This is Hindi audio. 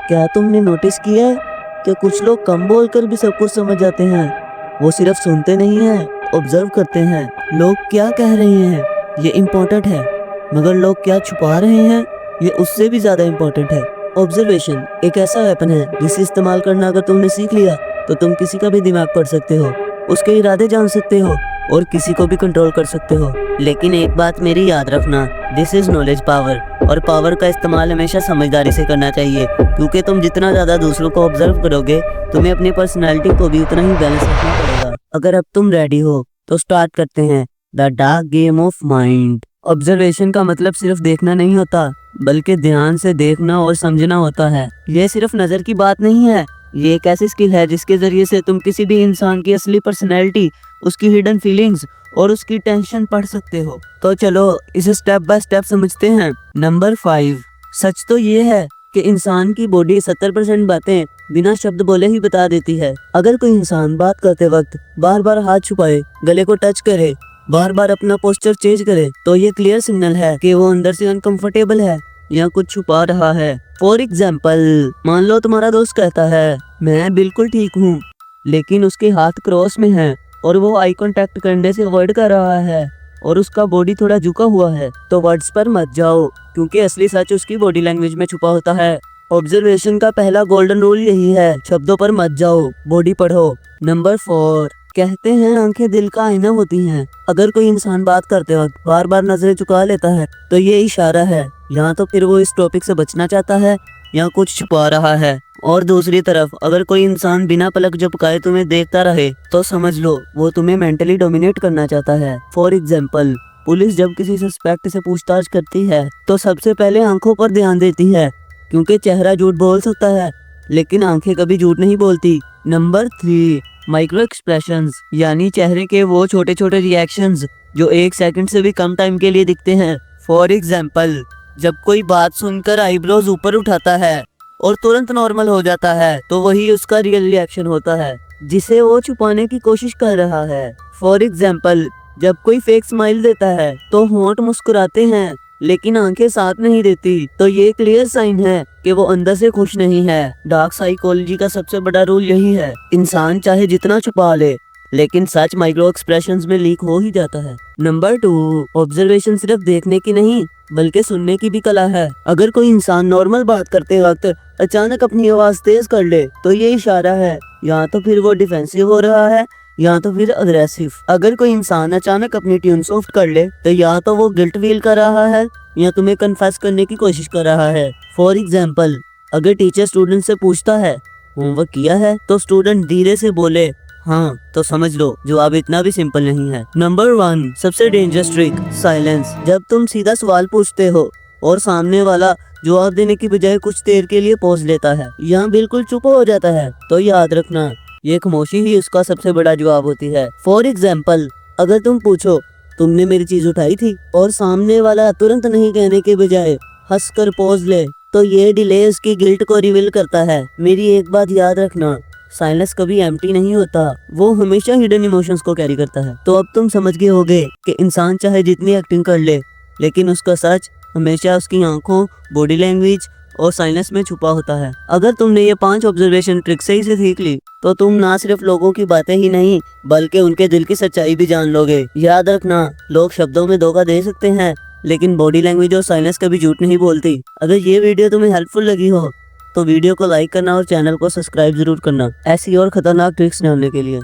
क्या तुमने नोटिस किया है कि कुछ लोग कम बोलकर भी सब कुछ समझ जाते हैं। वो सिर्फ सुनते नहीं हैं, ऑब्जर्व करते हैं। लोग क्या कह रहे हैं ये इम्पोर्टेंट है, मगर लोग क्या छुपा रहे हैं ये उससे भी ज़्यादा इम्पोर्टेंट है। ऑब्जर्वेशन एक ऐसा वेपन है जिसे इस्तेमाल करना अगर तुमने सीख लिया तो तुम किसी का भी दिमाग पढ़ सकते हो, उसके इरादे जान सकते हो और किसी को भी कंट्रोल कर सकते हो। लेकिन एक बात मेरी याद रखना, दिस इज नॉलेज पावर, और पावर का इस्तेमाल हमेशा समझदारी से करना चाहिए, क्योंकि तुम जितना ज़्यादा दूसरों को ऑब्जर्व करोगे तुम्हें अपनी पर्सनैलिटी को भी उतना ही बैलेंस रखना पड़ेगा। अगर अब तुम रेडी हो तो स्टार्ट करते हैं the dark game of mind. Observation का मतलब सिर्फ देखना नहीं होता, बल्कि ध्यान से देखना और समझना होता है। ये सिर्फ नज़र की बात नहीं है, ये एक ऐसी स्किल है जिसके जरिए से तुम किसी भी इंसान की असली पर्सनैलिटी, उसकी हिडन फीलिंग्स और उसकी टेंशन पढ़ सकते हो। तो चलो इसे स्टेप बाय स्टेप समझते हैं। नंबर 5, सच तो ये है कि इंसान की बॉडी 70% बातें बिना शब्द बोले ही बता देती है। अगर कोई इंसान बात करते वक्त बार बार हाथ छुपाए, गले को टच करे, बार बार अपना पोस्चर चेंज करे, तो ये क्लियर सिग्नल है कि वो अंदर से अनकंफर्टेबल है या कुछ छुपा रहा है। फॉर एग्जाम्पल, मान लो तुम्हारा दोस्त कहता है मैं बिल्कुल ठीक हूँ, लेकिन उसके हाथ क्रॉस में है और वो आई कांटेक्ट करने से अवॉइड कर रहा है और उसका बॉडी थोड़ा झुका हुआ है। तो वर्ड्स पर मत जाओ, क्योंकि असली सच उसकी बॉडी लैंग्वेज में छुपा होता है। ऑब्जर्वेशन का पहला गोल्डन रूल यही है, शब्दों पर मत जाओ, बॉडी पढ़ो। नंबर 4, कहते हैं आंखें दिल का आईना होती हैं। अगर कोई इंसान बात करते वक्त बार बार नजरें चुका लेता है तो ये इशारा है, या तो फिर वो इस टॉपिक से बचना चाहता है या कुछ छुपा रहा है। और दूसरी तरफ अगर कोई इंसान बिना पलक झपकाए तुम्हें देखता रहे तो समझ लो वो तुम्हें मेंटली डोमिनेट करना चाहता है। फॉर एग्जाम्पल, पुलिस जब किसी सस्पेक्ट से पूछताछ करती है तो सबसे पहले आंखों पर ध्यान देती है, क्योंकि चेहरा झूठ बोल सकता है लेकिन आंखें कभी झूठ नहीं बोलती। नंबर 3, माइक्रो एक्सप्रेशंस, यानी चेहरे के वो छोटे छोटे रिएक्शंस जो 1 सेकंड से भी कम टाइम के लिए दिखते हैं। फॉर एग्जाम्पल, जब कोई बात सुनकर आईब्रोज ऊपर उठाता है और तुरंत नॉर्मल हो जाता है तो वही उसका रियल रिएक्शन होता है, जिसे वो छुपाने की कोशिश कर रहा है। फॉर एग्जाम्पल, जब कोई फेक स्माइल देता है तो होंठ मुस्कुराते हैं लेकिन आंखें साथ नहीं देती, तो ये क्लियर साइन है कि वो अंदर से खुश नहीं है। डार्क साइकोलॉजी का सबसे बड़ा रूल यही है, इंसान चाहे जितना छुपा ले लेकिन सच माइक्रो एक्सप्रेशंस में लीक हो ही जाता है। नंबर 2, ऑब्जर्वेशन सिर्फ देखने की नहीं बल्कि सुनने की भी कला है। अगर कोई इंसान नॉर्मल बात करते वक्त अचानक अपनी आवाज तेज कर ले तो ये इशारा है, या तो फिर वो डिफेंसिव हो रहा है या तो फिर अग्रेसिव। अगर कोई इंसान अचानक अपनी ट्यून सॉफ्ट कर ले तो या तो वो गिल्ट फील कर रहा है या तुम्हें कन्फेस करने की कोशिश कर रहा है। फॉर एग्जाम्पल, अगर टीचर स्टूडेंट से पूछता है होमवर्क किया है तो स्टूडेंट धीरे से बोले हाँ, तो समझ लो जवाब इतना भी सिंपल नहीं है। नंबर 1, सबसे डेंजरस ट्रिक, साइलेंस। जब तुम सीधा सवाल पूछते हो और सामने वाला जवाब देने की बजाय कुछ देर के लिए पॉज लेता है या बिल्कुल चुप हो जाता है, तो याद रखना ये खामोशी ही उसका सबसे बड़ा जवाब होती है। फॉर एग्जाम्पल, अगर तुम पूछो तुमने मेरी चीज उठाई थी और सामने वाला तुरंत नहीं कहने के बजाय हंसकर पॉज ले, तो ये डिले उसकी गिल्ट को रिवील करता है। मेरी एक बात याद रखना, साइलेंस कभी एम्प्टी नहीं होता, वो हमेशा हिडन इमोशंस को कैरी करता है। तो अब तुम समझ गए होगे कि इंसान चाहे जितनी एक्टिंग कर ले लेकिन उसका सच हमेशा उसकी आंखों, बॉडी लैंग्वेज और साइलेंस में छुपा होता है। अगर तुमने ये 5 ऑब्जर्वेशन ट्रिक सही से सीख ली तो तुम ना सिर्फ लोगों की बातें ही नहीं बल्कि उनके दिल की सच्चाई भी जान लोगे। याद रखना, लोग शब्दों में धोखा दे सकते हैं लेकिन बॉडी लैंग्वेज और साइलेंस कभी झूठ नहीं बोलती। अगर ये वीडियो तुम्हें हेल्पफुल लगी हो तो वीडियो को लाइक करना और चैनल को सब्सक्राइब जरूर करना ऐसी और खतरनाक ट्रिक्स जानने के लिए।